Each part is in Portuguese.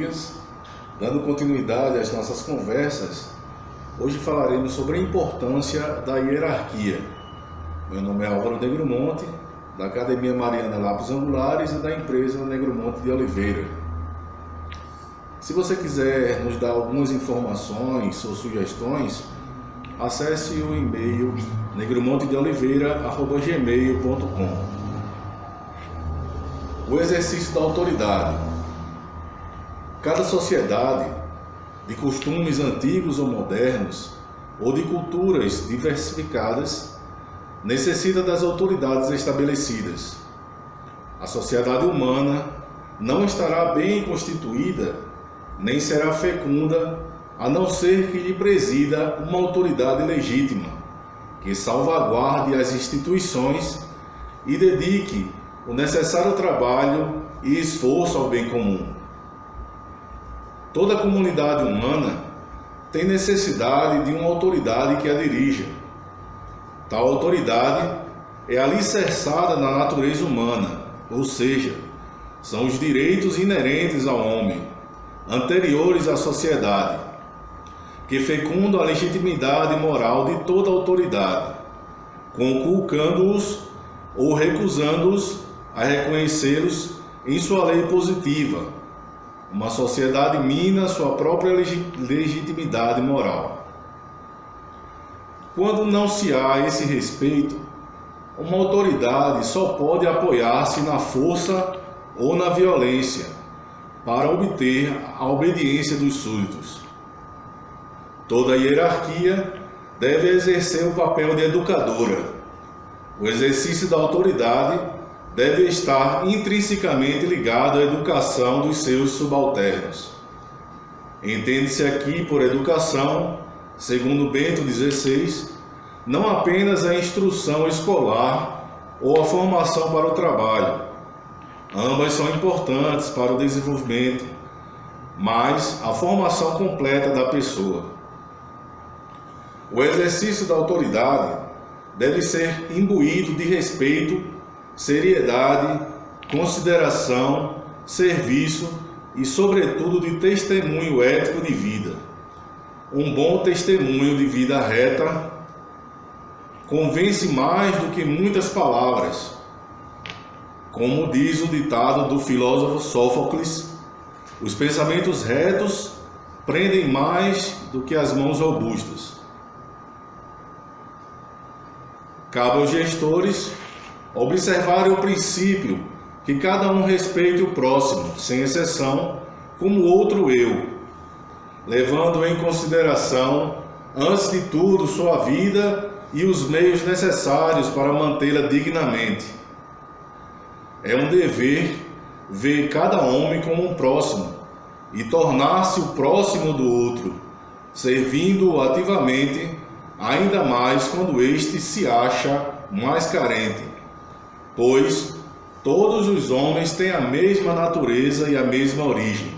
dias. Dando continuidade às nossas conversas, hoje falaremos sobre a importância da hierarquia. Meu nome é Álvaro Negromonte, da Academia Mariana Lápis Angulares e da empresa Negromonte de Oliveira. Se você quiser nos dar algumas informações ou sugestões, acesse o e-mail negromontedeoliveira@gmail.com. O exercício da autoridade. Cada sociedade, de costumes antigos ou modernos, ou de culturas diversificadas, necessita das autoridades estabelecidas. A sociedade humana não estará bem constituída, nem será fecunda, a não ser que lhe presida uma autoridade legítima, que salvaguarde as instituições e dedique o necessário trabalho e esforço ao bem comum. Toda a comunidade humana tem necessidade de uma autoridade que a dirija. Tal autoridade é alicerçada na natureza humana, ou seja, são os direitos inerentes ao homem, anteriores à sociedade, que fecundam a legitimidade moral de toda autoridade, conculcando-os ou recusando-os a reconhecê-los em sua lei positiva. Uma sociedade mina sua própria legitimidade moral. Quando não se há esse respeito, uma autoridade só pode apoiar-se na força ou na violência para obter a obediência dos súditos. Toda hierarquia deve exercer o papel de educadora. O exercício da autoridade deve estar intrinsecamente ligado à educação dos seus subalternos. Entende-se aqui por educação, segundo Bento XVI, não apenas a instrução escolar ou a formação para o trabalho. Ambas são importantes para o desenvolvimento, mas a formação completa da pessoa. O exercício da autoridade deve ser imbuído de respeito, seriedade, consideração, serviço e, sobretudo, de testemunho ético de vida. Um bom testemunho de vida reta convence mais do que muitas palavras. Como diz o ditado do filósofo Sófocles, os pensamentos retos prendem mais do que as mãos robustas. Cabe aos gestores observarem o princípio que cada um respeite o próximo, sem exceção, como outro eu, levando em consideração, antes de tudo, sua vida e os meios necessários para mantê-la dignamente. É um dever ver cada homem como um próximo e tornar-se o próximo do outro, servindo-o ativamente, ainda mais quando este se acha mais carente. Pois todos os homens têm a mesma natureza e a mesma origem.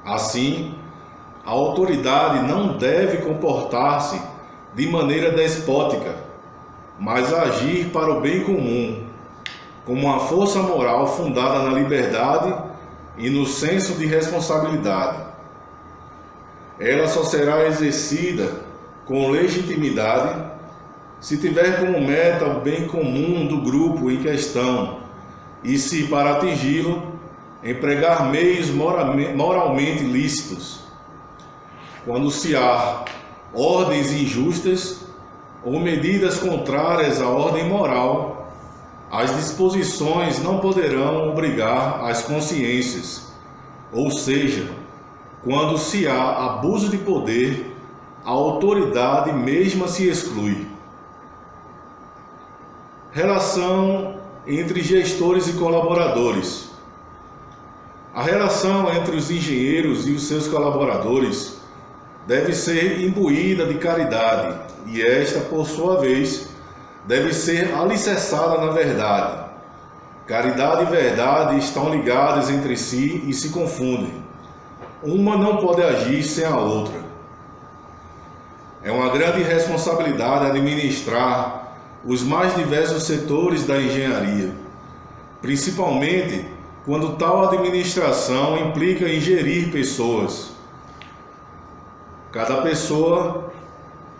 Assim, a autoridade não deve comportar-se de maneira despótica, mas agir para o bem comum, como uma força moral fundada na liberdade e no senso de responsabilidade. Ela só será exercida com legitimidade se tiver como meta o bem comum do grupo em questão e se, para atingi-lo, empregar meios moralmente lícitos. Quando se há ordens injustas ou medidas contrárias à ordem moral, as disposições não poderão obrigar as consciências, ou seja, quando se há abuso de poder, a autoridade mesma se exclui. Relação entre gestores e colaboradores. A relação entre os engenheiros e os seus colaboradores deve ser imbuída de caridade e esta, por sua vez, deve ser alicerçada na verdade. Caridade e verdade estão ligadas entre si e se confundem. Uma não pode agir sem a outra. É uma grande responsabilidade administrar os mais diversos setores da engenharia, principalmente quando tal administração implica em gerir pessoas. Cada pessoa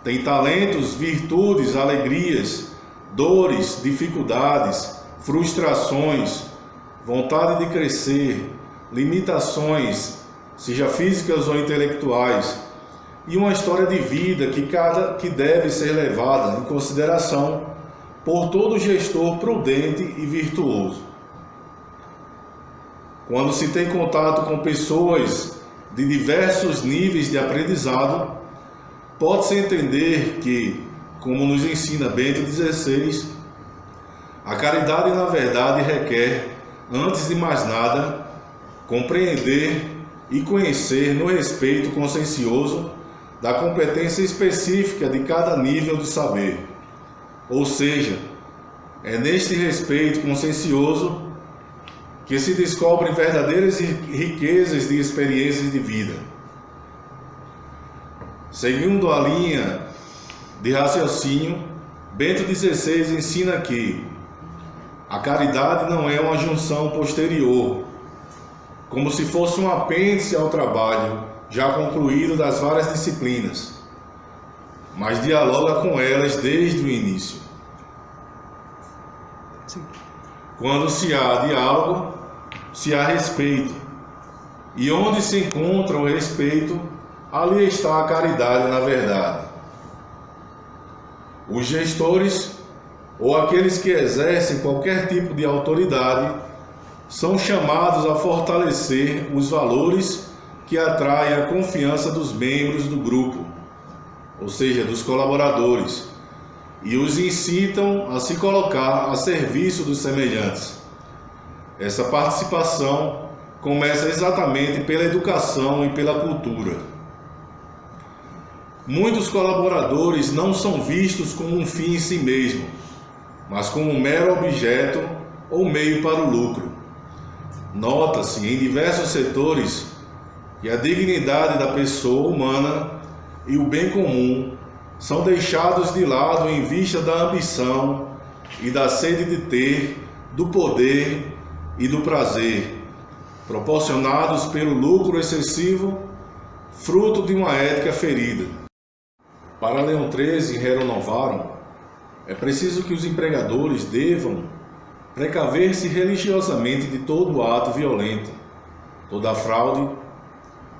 tem talentos, virtudes, alegrias, dores, dificuldades, frustrações, vontade de crescer, limitações, seja físicas ou intelectuais, e uma história de vida que deve ser levada em consideração por todo gestor prudente e virtuoso. Quando se tem contato com pessoas de diversos níveis de aprendizado, pode-se entender que, como nos ensina Bento XVI, a caridade, na verdade, requer, antes de mais nada, compreender e conhecer no respeito consciencioso da competência específica de cada nível de saber. Ou seja, é neste respeito consciencioso que se descobrem verdadeiras riquezas de experiências de vida. Seguindo a linha de raciocínio, Bento XVI ensina que a caridade não é uma junção posterior, como se fosse um apêndice ao trabalho já concluído das várias disciplinas, mas dialoga com elas desde o início. Sim. Quando se há diálogo, se há respeito, e onde se encontra o respeito, ali está a caridade na verdade. Os gestores, ou aqueles que exercem qualquer tipo de autoridade, são chamados a fortalecer os valores que atraem a confiança dos membros do grupo, ou seja, dos colaboradores, e os incitam a se colocar a serviço dos semelhantes. Essa participação começa exatamente pela educação e pela cultura. Muitos colaboradores não são vistos como um fim em si mesmo, mas como um mero objeto ou meio para o lucro. Nota-se em diversos setores que a dignidade da pessoa humana e o bem comum são deixados de lado em vista da ambição e da sede de ter, do poder e do prazer, proporcionados pelo lucro excessivo, fruto de uma ética ferida. Para Leão XIII e Rerum Novarum, é preciso que os empregadores devam precaver-se religiosamente de todo ato violento, toda fraude,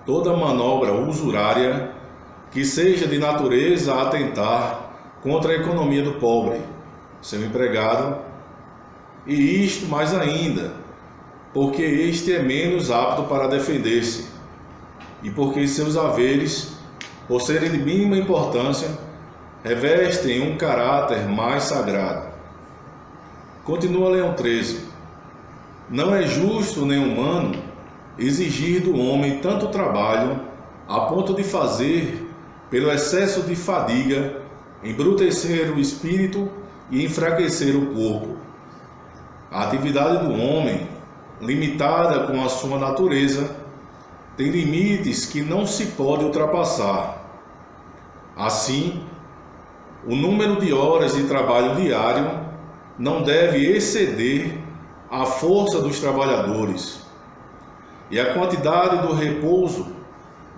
toda manobra usurária que seja de natureza a atentar contra a economia do pobre, seu empregado, e isto mais ainda, porque este é menos apto para defender-se, e porque seus haveres, por serem de mínima importância, revestem um caráter mais sagrado. Continua Leão XIII. Não é justo nem humano exigir do homem tanto trabalho a ponto de fazer, pelo excesso de fadiga, embrutecer o espírito e enfraquecer o corpo. A atividade do homem, limitada com a sua natureza, tem limites que não se pode ultrapassar. Assim, o número de horas de trabalho diário não deve exceder a força dos trabalhadores, e a quantidade do repouso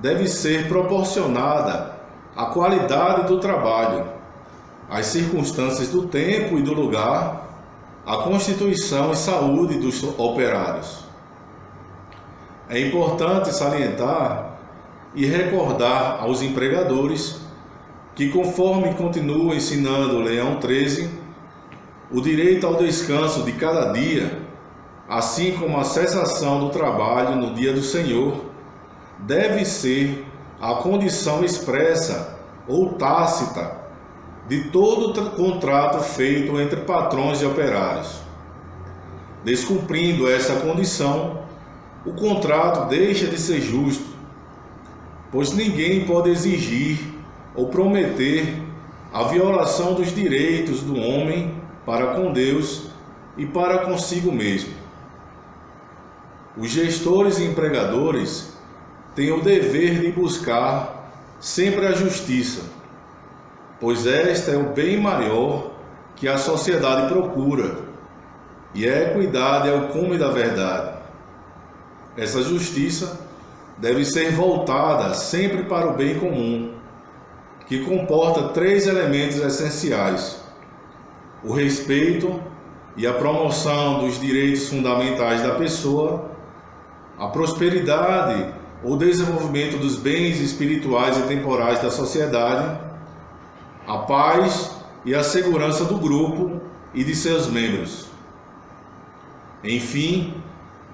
deve ser proporcionada à qualidade do trabalho, às circunstâncias do tempo e do lugar, à constituição e saúde dos operários. É importante salientar e recordar aos empregadores que, conforme continua ensinando Leão XIII, o direito ao descanso de cada dia, assim como a cessação do trabalho no dia do Senhor, deve ser a condição expressa ou tácita de todo contrato feito entre patrões e operários. Descumprindo essa condição, o contrato deixa de ser justo, pois ninguém pode exigir ou prometer a violação dos direitos do homem para com Deus e para consigo mesmo. Os gestores e empregadores têm o dever de buscar sempre a justiça, pois esta é o bem maior que a sociedade procura, e a equidade é o cume da verdade. Essa justiça deve ser voltada sempre para o bem comum, que comporta 3 elementos essenciais: o respeito e a promoção dos direitos fundamentais da pessoa, a prosperidade ou desenvolvimento dos bens espirituais e temporais da sociedade, a paz e a segurança do grupo e de seus membros. Enfim,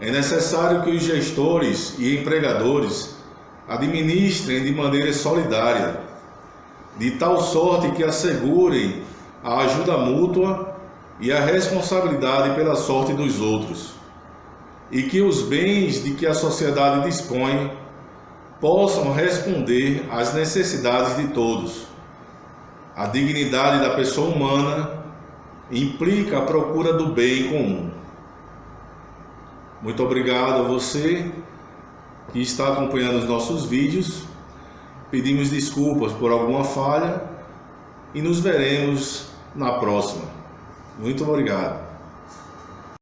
é necessário que os gestores e empregadores administrem de maneira solidária, de tal sorte que assegurem a ajuda mútua e a responsabilidade pela sorte dos outros, e que os bens de que a sociedade dispõe possam responder às necessidades de todos. A dignidade da pessoa humana implica a procura do bem comum. Muito obrigado a você que está acompanhando os nossos vídeos. Pedimos desculpas por alguma falha e nos veremos na próxima. Muito obrigado.